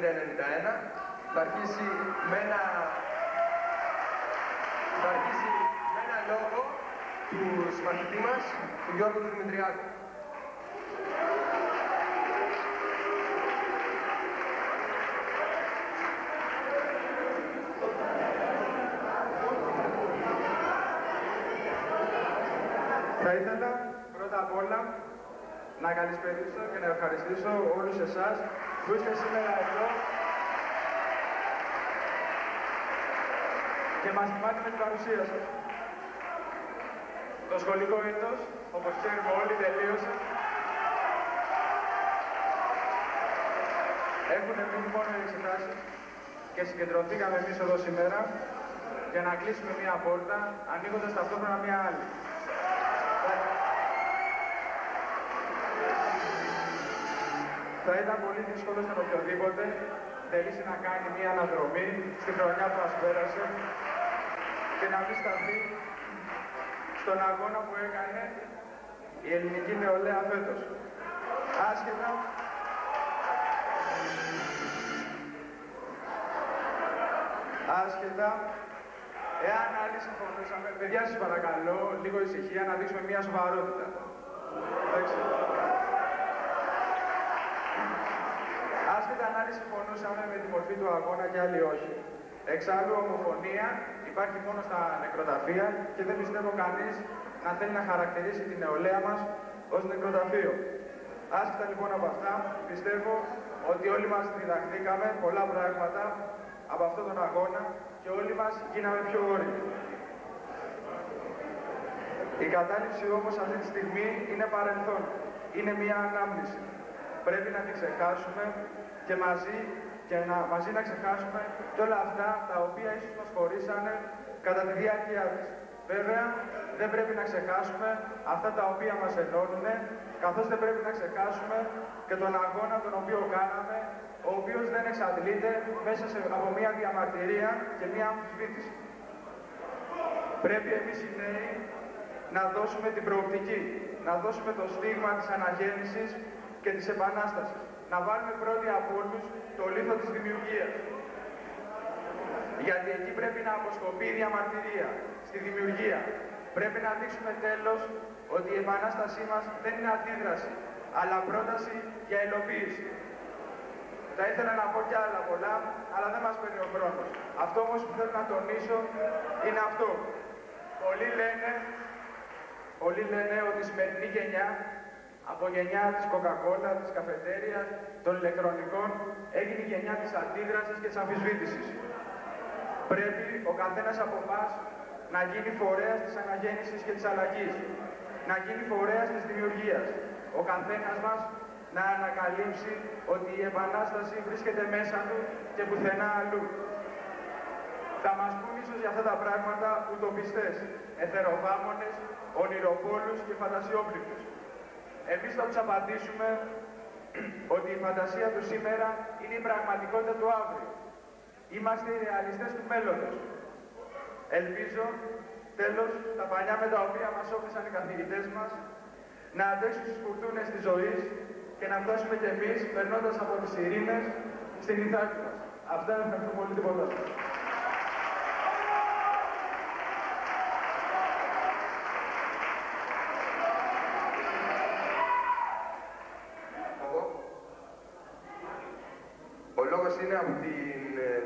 90-91. Θα αρχίσει με ένα λόγο του συμμαχητή μας, του Γιώργου του Δημητριάδη. Θα ήθελα πρώτα απ' όλα να καλησπερίσω και να ευχαριστήσω όλους εσάς που είστε σήμερα εδώ και μας τιμάτε με την παρουσία σας. Το σχολικό έτος, όπως ξέρουμε όλοι, τελείωσε. Έχουν μείνει μόνο οι εξετάσεις και συγκεντρωθήκαμε εμείς εδώ σήμερα για να κλείσουμε μία πόρτα, ανοίγοντας ταυτόχρονα μία άλλη. Θα ήταν πολύ δύσκολο στον οποιοδήποτε θελήσει να κάνει μία αναδρομή στη χρονιά που μας πέρασε και να μην σταθεί στον αγώνα που έκανε η ελληνική νεολαία φέτος. Άσχετα, εάν άλλοι συμφωνούσαμε, παιδιά σας παρακαλώ, λίγο ησυχία, να δείξουμε μία σοβαρότητα. Άσχετα αν άλλοι συμφωνούσαμε με τη μορφή του αγώνα και άλλοι όχι. Εξάλλου, ομοφωνία υπάρχει μόνο στα νεκροταφεία και δεν πιστεύω κανείς να θέλει να χαρακτηρίσει την νεολαία μας ως νεκροταφείο. Άσχετα λοιπόν από αυτά, πιστεύω ότι όλοι μας διδαχθήκαμε πολλά πράγματα από αυτόν τον αγώνα και όλοι μας γίναμε πιο όριμοι. Η κατάληψη όμως αυτή τη στιγμή είναι παρελθόν. Είναι μια ανάμνηση. Πρέπει να την ξεχάσουμε και μαζί να ξεχάσουμε και όλα αυτά τα οποία ίσως μας χωρίσανε κατά τη διάρκεια της. Βέβαια, δεν πρέπει να ξεχάσουμε αυτά τα οποία μας ενώνουν, καθώς δεν πρέπει να ξεχάσουμε και τον αγώνα τον οποίο κάναμε, ο οποίος δεν εξαντλείται μέσα από μια διαμαρτυρία και μια αμφισβήτηση. Πρέπει εμείς οι νέοι να δώσουμε την προοπτική, να δώσουμε το στίγμα της αναγέννησης και της επανάστασης. Να βάλουμε πρώτοι από όλους το λίθο της δημιουργίας. Γιατί εκεί πρέπει να αποσκοπεί η διαμαρτυρία, στη δημιουργία. Πρέπει να δείξουμε τέλος ότι η επανάστασή μας δεν είναι αντίδραση, αλλά πρόταση για υλοποίηση. Θα ήθελα να πω κι άλλα πολλά, αλλά δεν μας παίρνει ο χρόνος. Αυτό όμως που θέλω να τονίσω είναι αυτό. Πολλοί λένε ότι η σημερινή γενιά, από γενιά της Coca-Cola, της καφετέριας, των ηλεκτρονικών, έγινε η γενιά της αντίδρασης και της αμφισβήτησης. Πρέπει ο καθένας από εμάς να γίνει φορέας της αναγέννησης και της αλλαγής, να γίνει φορέας της δημιουργίας. Ο καθένας μας να ανακαλύψει ότι η Επανάσταση βρίσκεται μέσα του και πουθενά αλλού. Θα μας πούν ίσως για αυτά τα πράγματα ουτοπιστές, εθεροβάμονες, ονειροπόλους και φαντασιόπληκτους. Εμείς θα τους απαντήσουμε ότι η φαντασία του σήμερα είναι η πραγματικότητα του αύριο. Είμαστε οι ρεαλιστές του μέλλοντος. Ελπίζω, τέλος, τα πανιά με τα οποία μας όφησαν οι καθηγητές μας να αντέξουν στις φουρτούνες της ζωής και να φτάσουμε κι εμείς, περνώντας από τις ειρήνες, στην Ιθάκη μας. Αυτά, ευχαριστώ πολύ, τίποτα. Ο λόγος είναι από την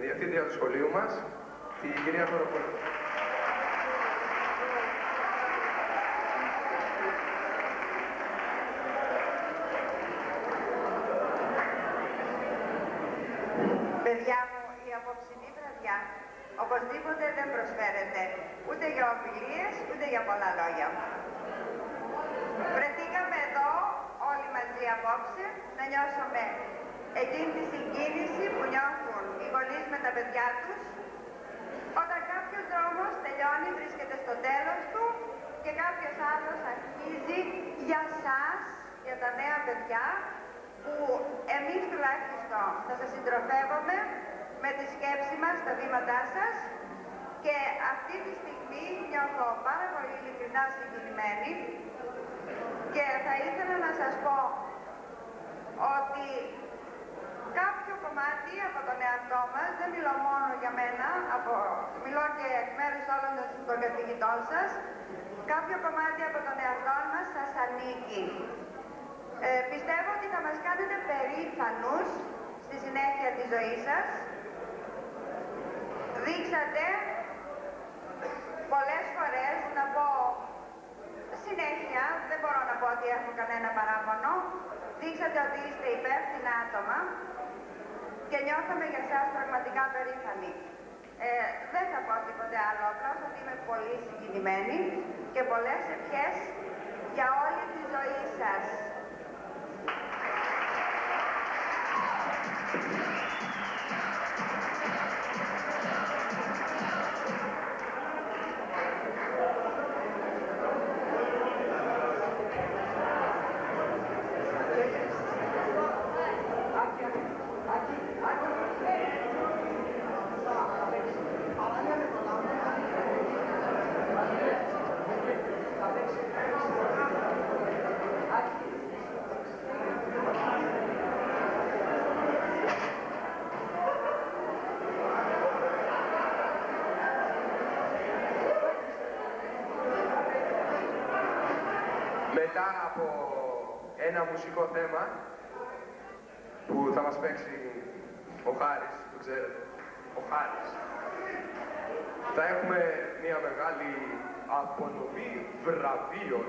διευθύντρια του σχολείου μας, την κυρία Χωροπόλου. Παιδιά μου, η απόψινή βραδιά οπωσδήποτε δεν προσφέρεται ούτε για ομιλίες, ούτε για πολλά λόγια. Βρεθήκαμε εδώ όλοι μαζί απόψε να νιώσουμε εκείνη τη συγκίνηση που νιώθουν οι γονείς με τα παιδιά τους όταν κάποιος δρόμος τελειώνει, βρίσκεται στο τέλος του και κάποιος άλλος αρχίζει για σας, για τα νέα παιδιά, που εμείς τουλάχιστον θα σας συντροφεύουμε με τη σκέψη μας, τα βήματά σας, και αυτή τη στιγμή νιώθω πάρα πολύ ειλικρινά συγκινημένη και θα ήθελα να σας πω ότι κάποιο κομμάτι κομμάτι από τον εαυτό μας, δεν μιλώ μόνο για μένα, μιλώ και εκ μέρους όλων των καθηγητών σας. Κάποιο κομμάτι από τον εαυτό μας σας ανήκει. Πιστεύω ότι θα μας κάνετε περήφανους στη συνέχεια της ζωής σας. Δείξατε πολλές φορές, να πω συνέχεια, δεν μπορώ να πω ότι έχω κανένα παράπονο, δείξατε ότι είστε υπεύθυνα άτομα και νιώθαμε για εσάς πραγματικά περήφανοι. Δεν θα πω τίποτε άλλο, απλώς ότι είμαι πολύ συγκινημένη και πολλές ευχές για όλη τη ζωή σας. Μετά από ένα μουσικό θέμα που θα μας παίξει ο Χάρης, το ξέρετε, ο Χάρης, θα έχουμε μια μεγάλη απονομή βραβείων